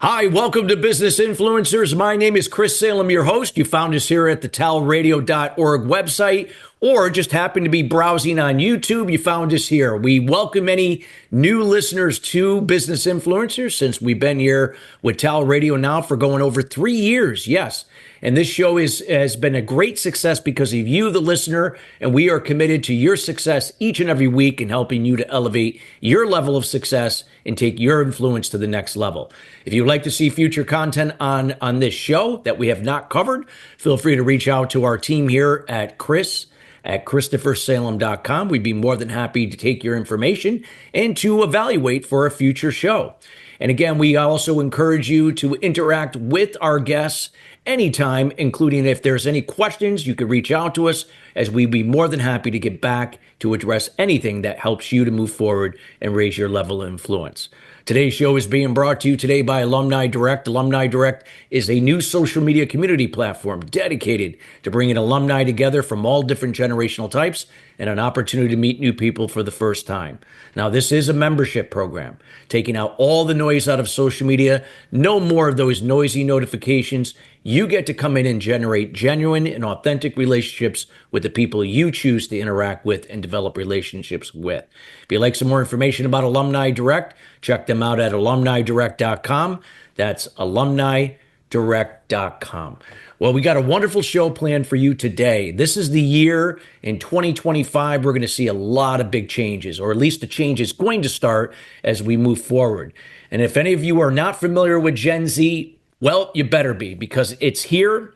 Hi, welcome to Business Influencers. My name is Chris Salem, your host. You found us here at the TALRadio.org website, or just happened to be browsing on YouTube. You found us here. We welcome any new listeners to Business Influencers since we've been here with TAL Radio now for going over 3 years. Yes. And this show has been a great success because of you, the listener, and we are committed to your success each and every week and helping you to elevate your level of success and take your influence to the next level. If you'd like to see future content on this show that we have not covered, feel free to reach out to our team here at Christophersalem.com. We'd be more than happy to take your information and to evaluate for a future show. And again, we also encourage you to interact with our guests anytime, including if there's any questions, you could reach out to us as we'd be more than happy to get back to address anything that helps you to move forward and raise your level of influence. Today's show is being brought to you today by Alumni Direct. Alumni Direct is a new social media community platform dedicated to bringing alumni together from all different generational types and an opportunity to meet new people for the first time. Now, this is a membership program, taking out all the noise out of social media. No more of those noisy notifications. You get to come in and generate genuine and authentic relationships with the people you choose to interact with and develop relationships with. If you'd like some more information about Alumni Direct, check them out at alumnidirect.com. That's alumnidirect.com. Well, we got a wonderful show planned for you today. This is the year in 2025. We're going to see a lot of big changes, or at least the change is going to start as we move forward. And if any of you are not familiar with Gen Z, well, you better be, because it's here.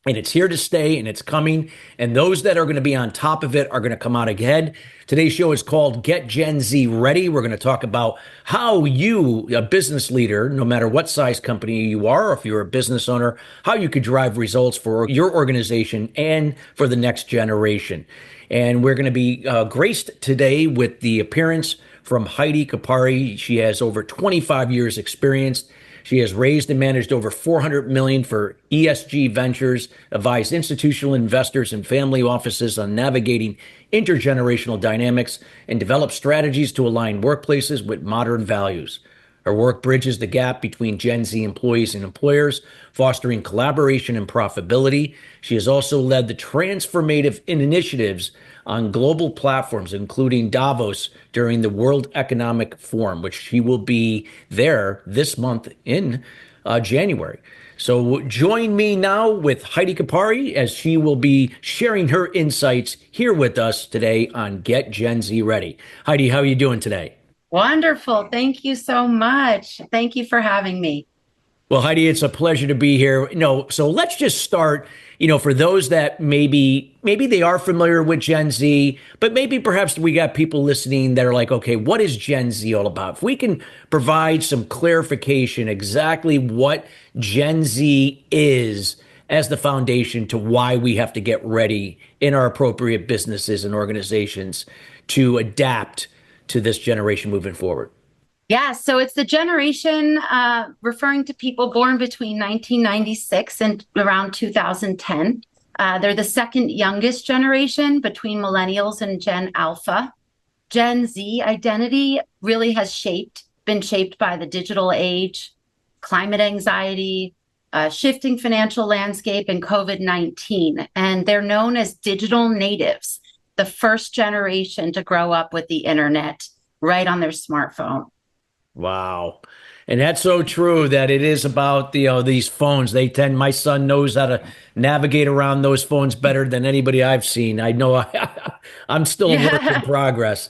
And it's here to stay, and it's coming. And those that are going to be on top of it are going to come out ahead. Today's show is called Get Gen Z Ready. We're going to talk about how you, a business leader, no matter what size company you are, or if you're a business owner, how you could drive results for your organization and for the next generation. And we're going to be graced today with the appearance from Heidi Cuppari. She has over 25 years experience. She has raised and managed over $400 million for ESG ventures, advised institutional investors and family offices on navigating intergenerational dynamics, and developed strategies to align workplaces with modern values. Her work bridges the gap between Gen Z employees and employers, fostering collaboration and profitability. She has also led the transformative initiatives on global platforms, including Davos during the World Economic Forum, which she will be there this month in January. So join me now with Heidi Cuppari as she will be sharing her insights here with us today on Get Gen Z Ready. Heidi, how are you doing today? Wonderful. Thank you so much. Thank you for having me. Well, Heidi, it's a pleasure to be here. So let's just start, for those that maybe they are familiar with Gen Z, but maybe perhaps we got people listening that are like, okay, what is Gen Z all about? If we can provide some clarification exactly what Gen Z is as the foundation to why we have to get ready in our appropriate businesses and organizations to adapt to this generation moving forward. Yeah, so it's the generation referring to people born between 1996 and around 2010. They're the second youngest generation between millennials and Gen Alpha. Gen Z identity really has been shaped by the digital age, climate anxiety, shifting financial landscape, and COVID-19. And they're known as digital natives, the first generation to grow up with the internet right on their smartphone. Wow. And that's so true that it is about these phones. My son knows how to navigate around those phones better than anybody I've seen. I know I'm still a work in progress.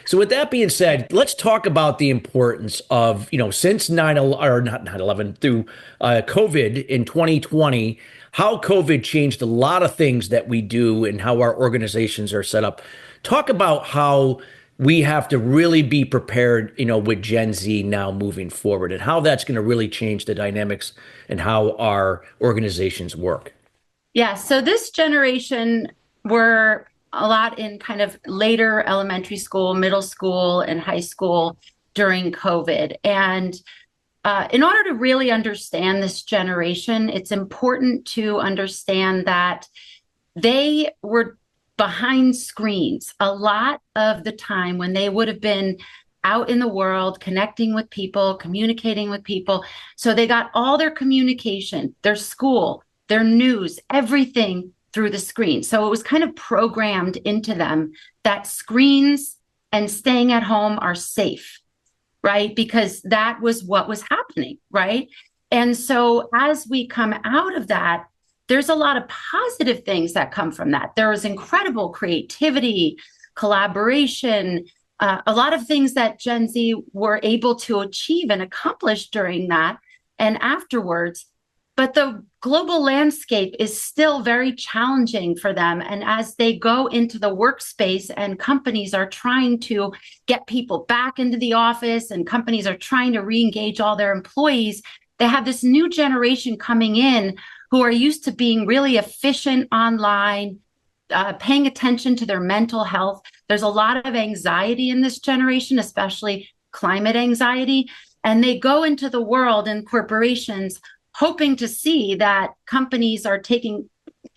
So with that being said, let's talk about the importance of, since 9/11 through COVID in 2020, how COVID changed a lot of things that we do and how our organizations are set up. Talk about how we have to really be prepared, with Gen Z now moving forward and how that's going to really change the dynamics and how our organizations work. Yeah, so this generation were a lot in kind of later elementary school, middle school, and high school during COVID. And in order to really understand this generation, it's important to understand that they were behind screens a lot of the time when they would have been out in the world, connecting with people, communicating with people. So they got all their communication, their school, their news, everything through the screen. So it was kind of programmed into them that screens and staying at home are safe, right? Because that was what was happening, right? And so as we come out of that, there's a lot of positive things that come from that. There is incredible creativity, collaboration, a lot of things that Gen Z were able to achieve and accomplish during that and afterwards. But the global landscape is still very challenging for them. And as they go into the workspace and companies are trying to get people back into the office and companies are trying to re-engage all their employees, they have this new generation coming in who are used to being really efficient online, paying attention to their mental health. There's a lot of anxiety in this generation, especially climate anxiety. And they go into the world and corporations hoping to see that companies are taking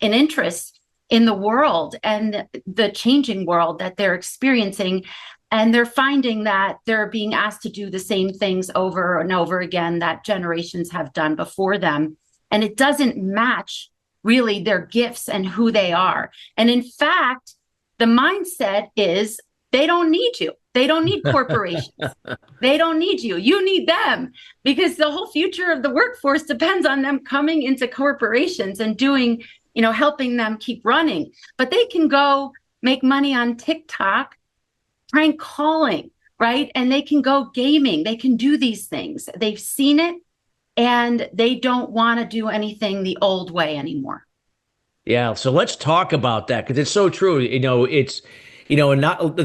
an interest in the world and the changing world that they're experiencing. And they're finding that they're being asked to do the same things over and over again that generations have done before them. And it doesn't match really their gifts and who they are. And in fact, the mindset is they don't need you. They don't need corporations. They don't need you. You need them, because the whole future of the workforce depends on them coming into corporations and doing, helping them keep running. But they can go make money on TikTok, prank calling, right? And they can go gaming. They can do these things. They've seen it and they don't want to do anything the old way anymore. Yeah, so let's talk about that because it's so true. It's not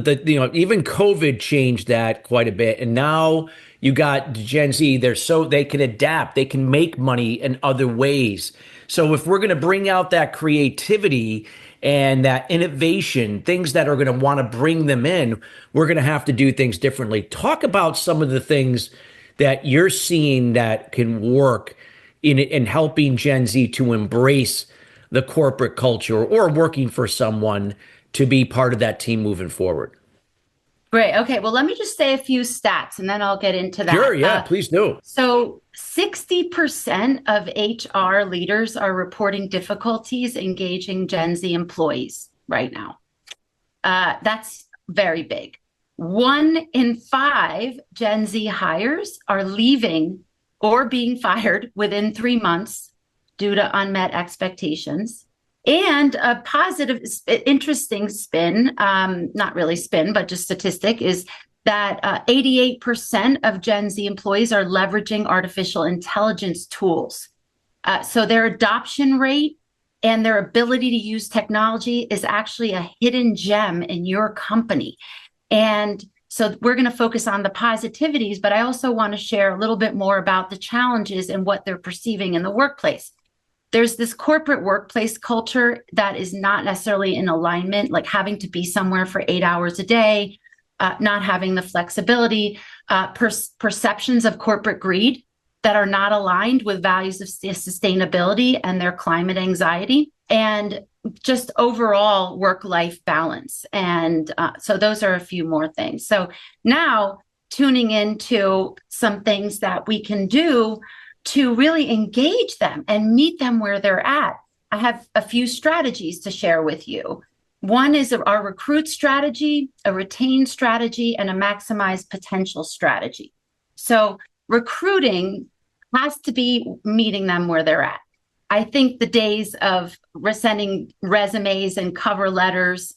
even COVID changed that quite a bit, and now you got Gen Z. They can adapt, they can make money in other ways. So if we're going to bring out that creativity and that innovation, things that are going to want to bring them in, we're going to have to do things differently. Talk about some of the things that you're seeing that can work in helping Gen Z to embrace the corporate culture or working for someone to be part of that team moving forward. Great. Okay. Well, let me just say a few stats and then I'll get into that. Sure. Yeah, please do. So 60% of HR leaders are reporting difficulties engaging Gen Z employees right now. That's very big. 1 in 5 Gen Z hires are leaving or being fired within 3 months due to unmet expectations. And a positive, interesting spin, not really spin, but just statistic, is that 88% of Gen Z employees are leveraging artificial intelligence tools. So their adoption rate and their ability to use technology is actually a hidden gem in your company. And so we're going to focus on the positivities, but I also want to share a little bit more about the challenges and what they're perceiving in the workplace. There's this corporate workplace culture that is not necessarily in alignment, like having to be somewhere for 8 hours a day, not having the flexibility, perceptions of corporate greed that are not aligned with values of sustainability and their climate anxiety, and just overall work-life balance. And so those are a few more things. So now tuning into some things that we can do to really engage them and meet them where they're at. I have a few strategies to share with you. One is our recruit strategy, a retain strategy, and a maximize potential strategy. So recruiting has to be meeting them where they're at. I think the days of sending resumes and cover letters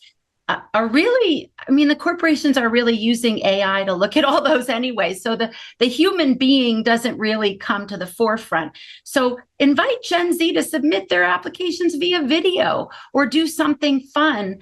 are really, the corporations are really using AI to look at all those anyway. So the human being doesn't really come to the forefront. So invite Gen Z to submit their applications via video or do something fun.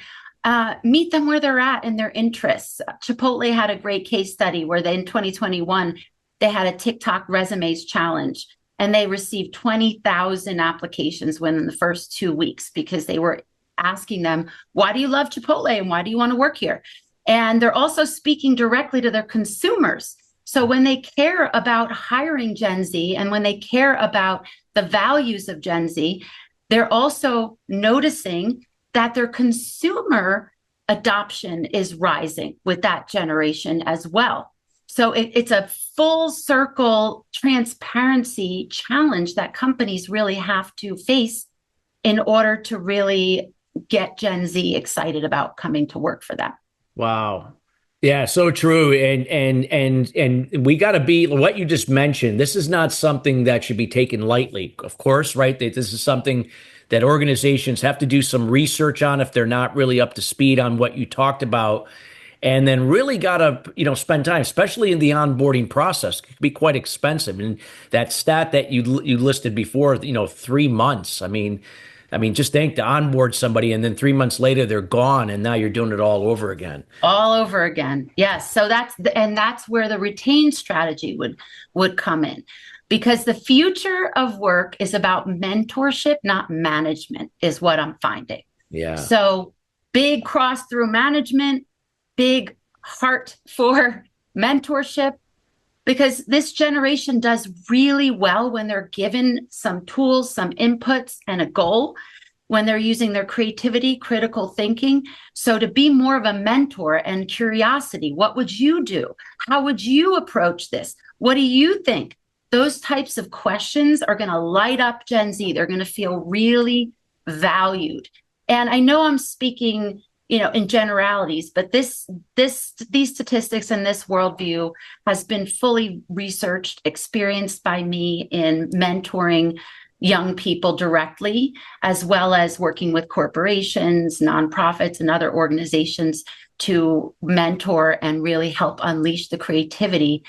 Meet them where they're at and their interests. Chipotle had a great case study where in 2021, they had a TikTok resumes challenge and they received 20,000 applications within the first 2 weeks because they were asking them, why do you love Chipotle and why do you want to work here? And they're also speaking directly to their consumers. So when they care about hiring Gen Z and when they care about the values of Gen Z, they're also noticing that their consumer adoption is rising with that generation as well. So it's a full circle transparency challenge that companies really have to face in order to really get Gen Z excited about coming to work for them. Wow. Yeah, so true. And we got to be what you just mentioned. This is not something that should be taken lightly, of course, right? This is something that organizations have to do some research on if they're not really up to speed on what you talked about. And then really got to, spend time, especially in the onboarding process. It can be quite expensive. And that stat that you listed before, 3 months. I mean, just think to onboard somebody and then 3 months later they're gone and now you're doing it all over again. All over again. Yes. So that's where the retain strategy would come in, because the future of work is about mentorship, not management, is what I'm finding. Yeah. So big cross through management, big heart for mentorship, because this generation does really well when they're given some tools, some inputs, and a goal, when they're using their creativity, critical thinking. So to be more of a mentor and curiosity, what would you do? How would you approach this? What do you think? Those types of questions are going to light up Gen Z. They're going to feel really valued. And I know I'm speaking in generalities, but these statistics and this worldview has been fully researched, experienced by me in mentoring young people directly, as well as working with corporations, nonprofits, and other organizations to mentor and really help unleash the creativity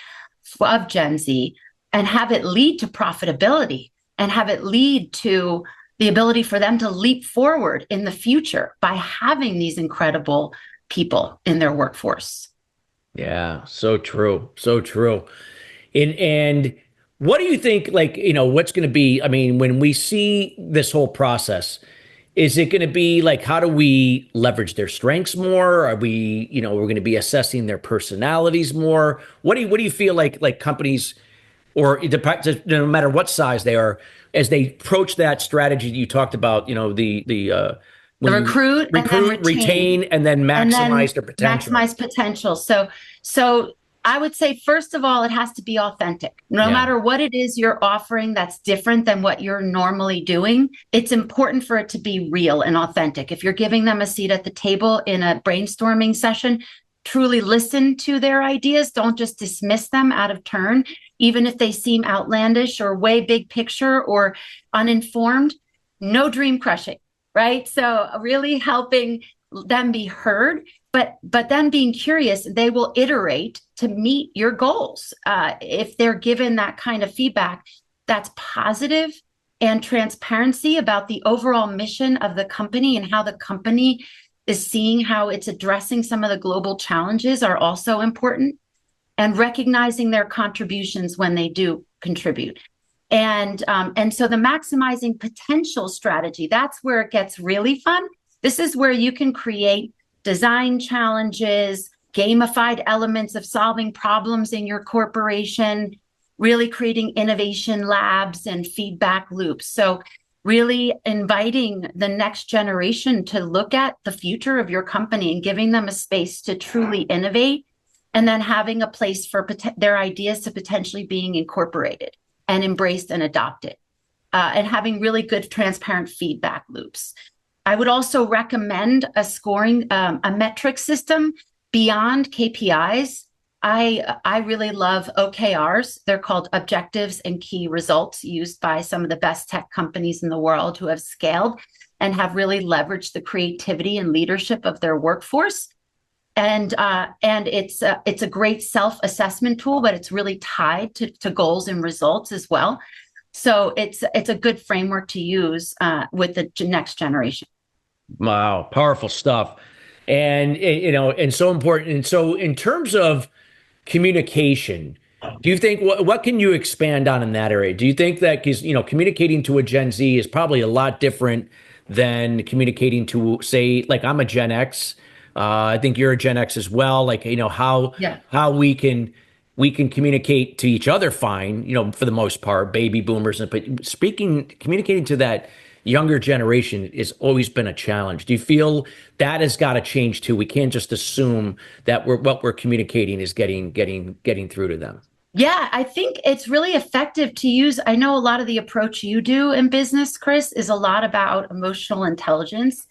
of Gen Z and have it lead to profitability and have it lead to the ability for them to leap forward in the future by having these incredible people in their workforce. Yeah, so true. So true. And what do you think, what's going to be, when we see this whole process, is it going to be like, how do we leverage their strengths more? Are we, we're going to be assessing their personalities more? What do you feel like companies, or no matter what size they are, as they approach that strategy that you talked about, The when you recruit and then retain, and then and then maximize their potential. maximize potential. So I would say, first of all, it has to be authentic. No Yeah. matter what it is you're offering that's different than what you're normally doing, it's important for it to be real and authentic. If you're giving them a seat at the table in a brainstorming session, truly listen to their ideas. Don't just dismiss them out of turn, even if they seem outlandish or way big picture or uninformed. No dream crushing, right? So really helping them be heard, but then being curious. They will iterate to meet your goals. If they're given that kind of feedback, that's positive, and transparency about the overall mission of the company and how the company is seeing how it's addressing some of the global challenges are also important, and recognizing their contributions when they do contribute. And so the maximizing potential strategy, that's where it gets really fun. This is where you can create design challenges, gamified elements of solving problems in your corporation, really creating innovation labs and feedback loops. So really inviting the next generation to look at the future of your company and giving them a space to truly innovate, and then having a place for their ideas to potentially being incorporated and embraced and adopted, and having really good, transparent feedback loops. I would also recommend a scoring, a metric system beyond KPIs. I really love OKRs. They're called objectives and key results, used by some of the best tech companies in the world who have scaled and have really leveraged the creativity and leadership of their workforce. And it's a great self-assessment tool, but it's really tied to goals and results as well. So it's a good framework to use with the next generation. Wow, powerful stuff. And so important. And so in terms of communication, do you think what can you expand on in that area? Do you think that, because communicating to a Gen Z is probably a lot different than communicating to, say, like, I'm a Gen X. I think you're a Gen X as well. Like, how we can communicate to each other fine, for the most part, baby boomers, but communicating to younger generation has always been a challenge. Do you feel that has got to change too? We can't just assume that what we're communicating is getting through to them. Yeah, I think it's really effective to use. I know a lot of the approach you do in business, Chris, is a lot about emotional intelligence.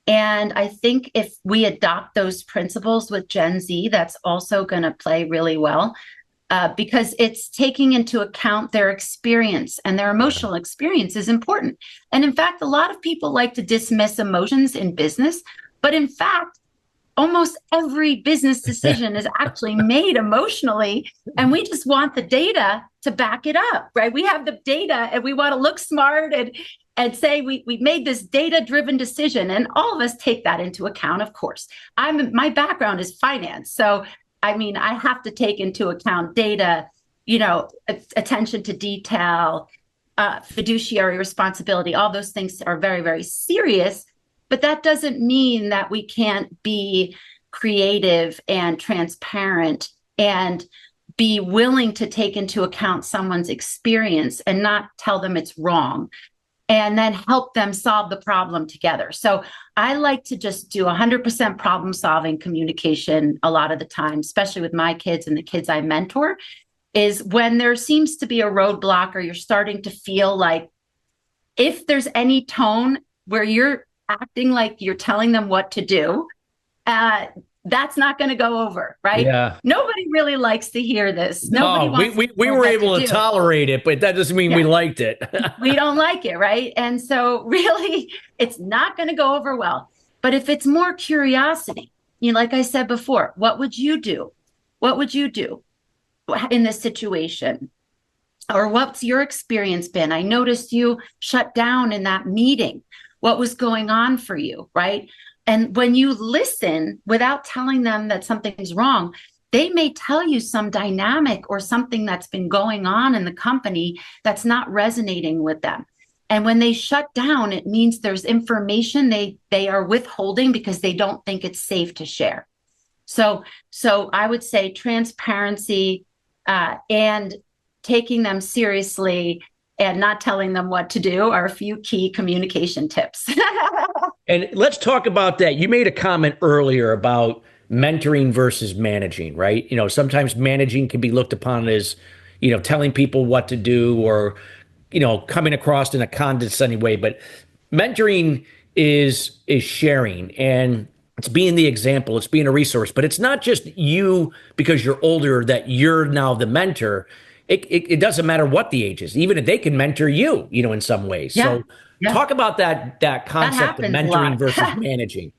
And I think if we adopt those principles with Gen Z, that's also going to play really well, because it's taking into account their experience, and their Yeah. emotional experience is important. And in fact, a lot of people like to dismiss emotions in business, but in fact, almost every business decision is actually made emotionally, and we just want the data to back it up, right? We have the data and we want to look smart and say we made this data driven decision, and all of us take that into account. Of course, my background is finance, so I mean, I have to take into account data, attention to detail, fiduciary responsibility. All those things are very, very serious. But that doesn't mean that we can't be creative and transparent and be willing to take into account someone's experience and not tell them it's wrong, and then help them solve the problem together. So I like to just do 100% problem solving communication a lot of the time, especially with my kids and the kids I mentor, is when there seems to be a roadblock, or you're starting to feel like, if there's any tone where you're acting like you're telling them what to do, that's not going to go over, right? Yeah. Nobody really likes to hear this. Nobody No, wants to we know were what to able to do. tolerate it, but that doesn't mean we Yeah, liked it. we don't like it, right? And so really, it's not going to go over well. But if it's more curiosity, like I said before, what would you do? What would you do in this situation? Or what's your experience been? I noticed you shut down in that meeting. What was going on for you, right? And when you listen without telling them that something's wrong, they may tell you some dynamic or something that's been going on in the company that's not resonating with them. And when they shut down, it means there's information they are withholding because they don't think it's safe to share. So I would say transparency, and taking them seriously and not telling them what to do are a few key communication tips. And let's talk about that. You made a comment earlier about mentoring versus managing, right? Sometimes managing can be looked upon as, telling people what to do, or, coming across in a condescending way. But mentoring is sharing, and it's being the example, it's being a resource. But it's not just you, because you're older, that you're now the mentor. It doesn't matter what the age is, even if they can mentor you, in some ways. Yeah. So Yeah. talk about that That concept of happens a mentoring lot. versus managing.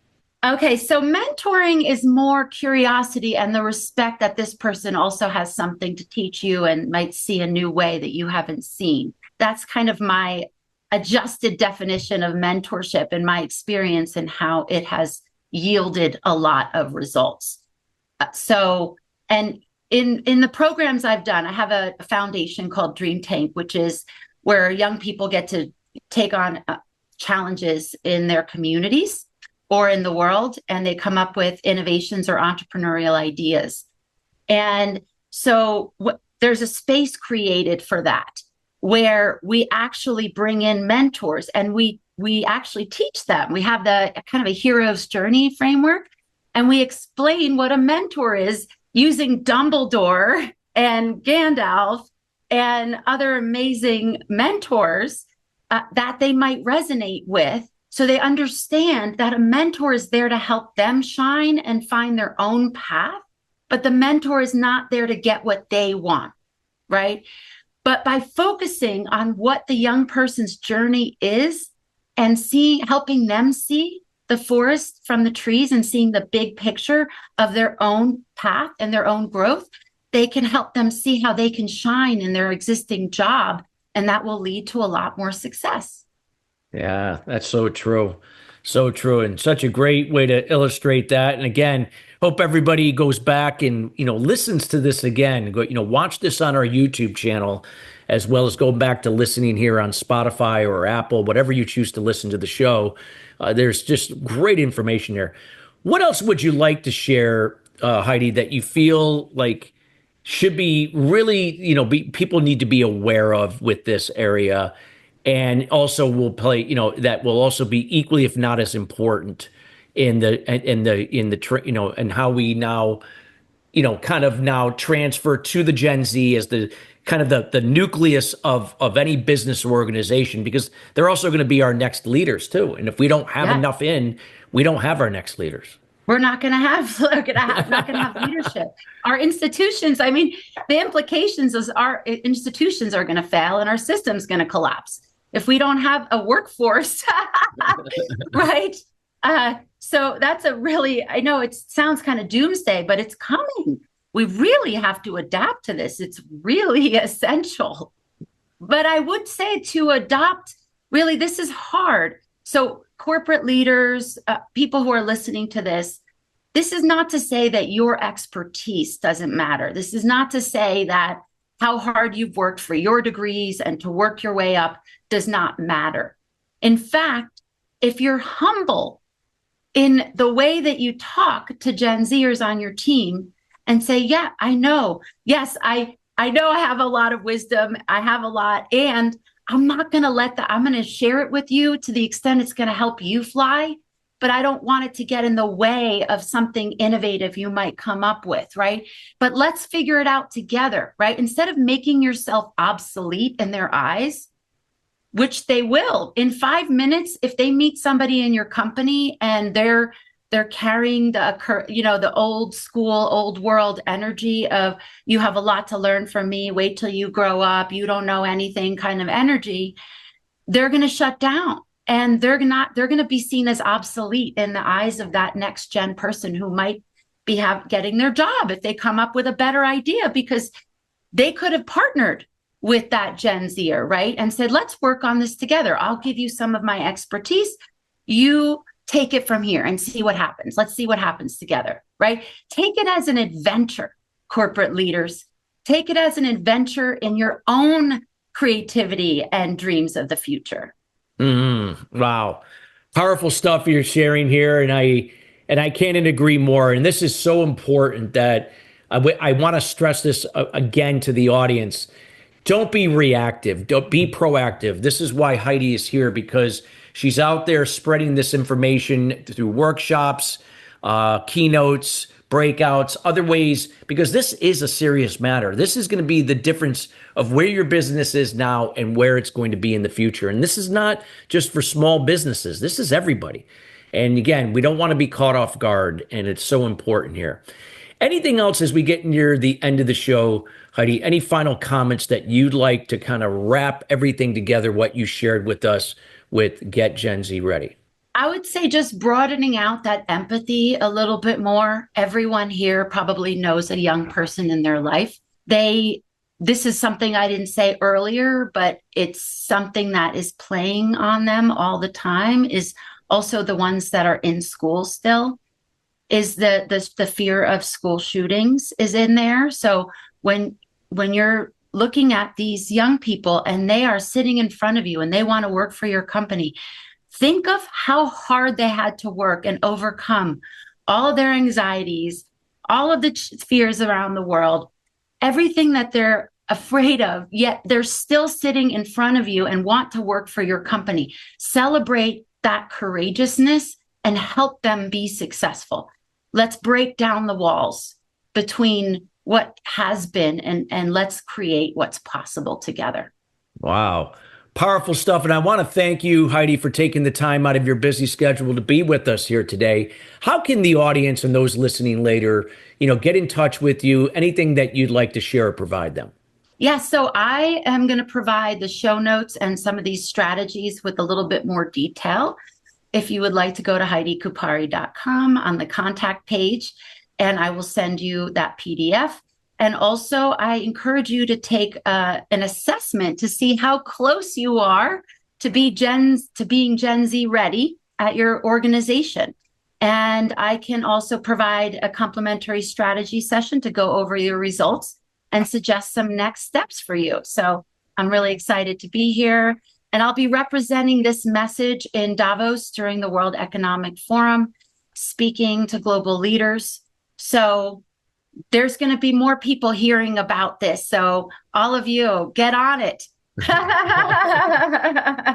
Okay, so mentoring is more curiosity and the respect that this person also has something to teach you and might see a new way that you haven't seen. That's kind of my adjusted definition of mentorship and my experience and how it has yielded a lot of results. And in the programs I've done, I have a foundation called Dream Tank, which is where young people get to take on challenges in their communities or in the world, and they come up with innovations or entrepreneurial ideas. And so there's a space created for that, where we actually bring in mentors, and we actually teach them. We have the kind of a hero's journey framework, and we explain what a mentor is using Dumbledore and Gandalf and other amazing mentors that they might resonate with. So they understand that a mentor is there to help them shine and find their own path, but the mentor is not there to get what they want, right? But by focusing on what the young person's journey is and helping them see the forest from the trees and seeing the big picture of their own path and their own growth, they can help them see how they can shine in their existing job, and that will lead to a lot more success. Yeah, that's so true. So true. And such a great way to illustrate that. And again, hope everybody goes back and, listens to this again. Watch this on our YouTube channel, as well as go back to listening here on Spotify or Apple, whatever you choose to listen to the show. There's just great information there. What else would you like to share, Heidi, that you feel like should be really, people need to be aware of with this area? and also will play, that will also be equally, if not as important and how we now, kind of now transfer to the Gen Z as the kind of the nucleus of any business or organization, because they're also going to be our next leaders too. And if we don't have Yeah. enough we don't have our next leaders. We're not going to have, not going to have leadership. Our institutions, I mean, the implications is our institutions are going to fail and our system's going to collapse if we don't have a workforce, right? So that's I know it sounds kind of doomsday, but it's coming. We really have to adapt to this. It's really essential. But I would say to adopt, really, this is hard. So corporate leaders, people who are listening to this is not to say that your expertise doesn't matter. This is not to say that how hard you've worked for your degrees and to work your way up does not matter. In fact, if you're humble in the way that you talk to Gen Zers on your team and say, yeah, I know. Yes, I know I have a lot of wisdom. I have a lot. And I'm not going to I'm going to share it with you to the extent it's going to help you fly. But I don't want it to get in the way of something innovative you might come up with, right? But let's figure it out together, right? Instead of making yourself obsolete in their eyes, which they will in 5 minutes, if they meet somebody in your company and they're carrying the old school, old world energy of you have a lot to learn from me, wait till you grow up, you don't know anything kind of energy, they're going to shut down. And they're going to be seen as obsolete in the eyes of that next gen person who might be getting their job if they come up with a better idea, because they could have partnered with that Gen Zer, right? And said, let's work on this together. I'll give you some of my expertise. You take it from here and see what happens. Let's see what happens together, right? Take it as an adventure, corporate leaders. Take it as an adventure in your own creativity and dreams of the future. Wow. Powerful stuff you're sharing here. And I can't agree more. And this is so important that I want to stress this again to the audience. Don't be reactive. Don't be proactive. This is why Heidi is here, because she's out there spreading this information through workshops, keynotes, breakouts, other ways, because this is a serious matter. This is going to be the difference of where your business is now and where it's going to be in the future. And this is not just for small businesses. This is everybody. And again, we don't want to be caught off guard, and it's so important here. Anything else as we get near the end of the show, Heidi? Any final comments that you'd like to kind of wrap everything together, what you shared with us with Get Gen Z Ready? I would say just broadening out that empathy a little bit more. Everyone here probably knows a young person in their life. This is something I didn't say earlier, but it's something that is playing on them all the time, is also the ones that are in school still, is the fear of school shootings is in there. So when you're looking at these young people and they are sitting in front of you and they want to work for your company, think of how hard they had to work and overcome all of their anxieties, all of the fears around the world, everything that they're afraid of, yet they're still sitting in front of you and want to work for your company. Celebrate that courageousness and help them be successful. Let's break down the walls between what has been and let's create what's possible together. Wow. Powerful stuff. And I want to thank you, Heidi, for taking the time out of your busy schedule to be with us here today. How can the audience and those listening later, get in touch with you? Anything that you'd like to share or provide them? Yeah, so I am going to provide the show notes and some of these strategies with a little bit more detail. If you would like to go to HeidiCuppari.com on the contact page, and I will send you that PDF. And also, I encourage you to take an assessment to see how close you are to being Gen Z ready at your organization. And I can also provide a complimentary strategy session to go over your results and suggest some next steps for you. So I'm really excited to be here. And I'll be representing this message in Davos during the World Economic Forum, speaking to global leaders. So there's going to be more people hearing about this. So all of you, get on it.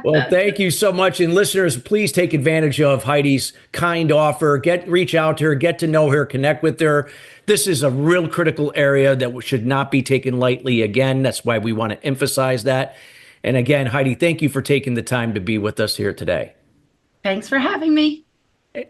Well, thank you so much. And listeners, please take advantage of Heidi's kind offer. Reach out to her, get to know her, connect with her. This is a real critical area that should not be taken lightly. Again, that's why we want to emphasize that. And again, Heidi, thank you for taking the time to be with us here today. Thanks for having me.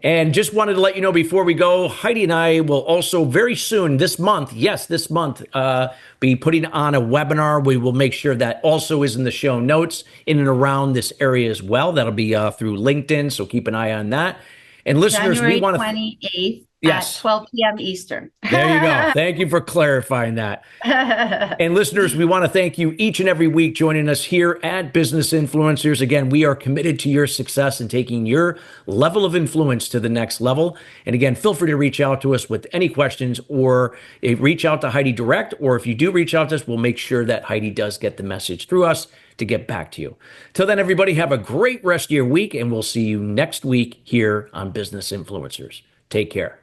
And just wanted to let you know before we go, Heidi and I will also very soon this month, be putting on a webinar. We will make sure that also is in the show notes in and around this area as well. That'll be through LinkedIn, so keep an eye on that. And listeners, January we want to 28th yes, at 12 p.m. Eastern. There you go. Thank you for clarifying that. And listeners, we want to thank you each and every week joining us here at Business Influencers. Again, we are committed to your success and taking your level of influence to the next level. And again, feel free to reach out to us with any questions or reach out to Heidi direct. Or if you do reach out to us, we'll make sure that Heidi does get the message through us to get back to you. Till then, everybody, have a great rest of your week, and we'll see you next week here on Business Influencers. Take care.